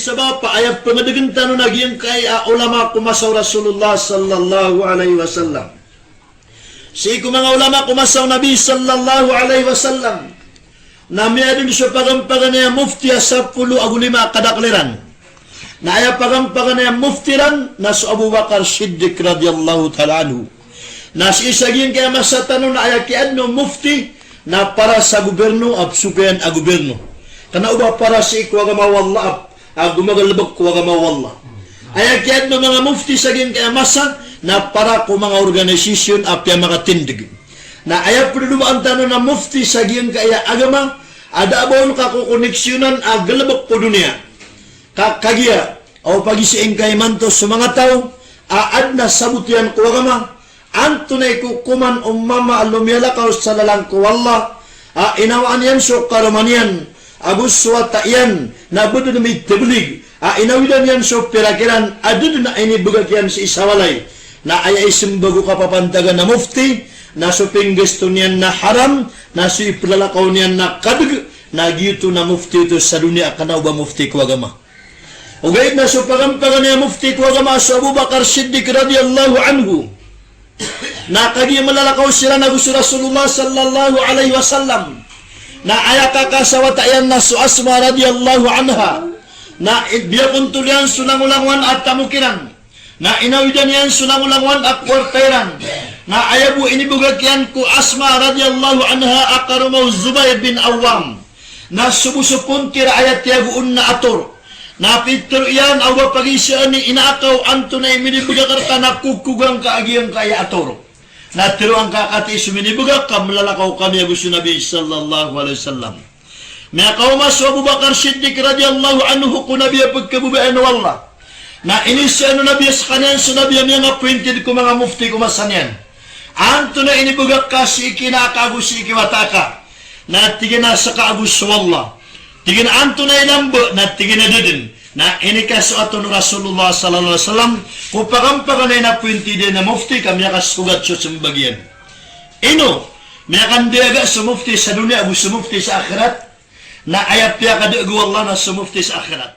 sa bapa ayat pengedegentan naging kaya ulama kumasaw Rasulullah sallallahu alaihi wasallam. Si mga ulama kumasaw Nabi sallallahu alaihi wasallam. Nami adun sa pagampagan niya mufti sa 10 agulima kadakliran. Na aya pagampagan niya muftiran na sa Abu Bakar Siddiq radhiyallahu ta'ala anhu. Na si isagin kaya masatano na aya kiadno mufti na para sa gobyerno at sukayan a gobyerno. Kana uba para si kuwaga mawalla gumagalabag kuwaga mawalla. Aya kiadno mga mufti sagin kaya masa na para ko mga organisasyon at mga tindig. Na aya puduluan tano na mufti sagin kaya agama ada abon kakukoneksyonan agalabag po dunia. Kagia o pagisiing kay manto sa mga tao aad na sabutian ko agama antunay ko kuman umama alumyalakaw sa lalang ko Allah inawaan yan so karumanian aguswa tayan na budo na may tablig inawidan yan so pirakiran adun na inibugak yan sa isawalay na ay isimbago kapapantagan na mufti na suping gusto niyan na haram na su iplalakaw niyan na kadug na gito na mufti ito sa dunia kana ba mufti ko agama ugay na so pagampagan niya mufti ko agama sa Abu Bakar Siddiq radhiyallahu anhu na kagi malalakaw sila na gusto Rasulullah sallallahu alaihi wasallam na ayaka kasawatayan na su Asma radhiyallahu anha na biya kuntulian sulang-ulangwan at tamukiran na inawidan yan sulang-ulangwan at kwarteran na ayabu inibugak yan ku Asma radhiyallahu anha akarumaw Zubair bin Awam na subusupun tira ayat tiaguun na ator na pitro yan awa pagisyan ni inaakaw anto na iminibugak karta na kukugang kaagiyang kaya ator na tiro ang kakati suminibugak kamlalakaw kami agusto Nabi sallallahu alaihi wasallam may kaumas Abu Bakar Siddiq radhiyallahu anhu ku Nabi pagkabubaan wallah na inisya Nabi sa kanyan so Nabi ang appointed ko mga mufti kumasanyan anto na inibugak ka si ikinakago si ikiwataka na tigina sa kaabus wallah tigina anto na ilambo na tigina dudin na inikas aton Rasulullah sallallahu alaihi wasallam kung pagampagan na appointed na mufti kami nakasugat sa bagyan ino may kandiaga sa mufti sa dunia abu sa mufti sa akhirat na ayat piya kadugo Allah na sa mufti sa akhirat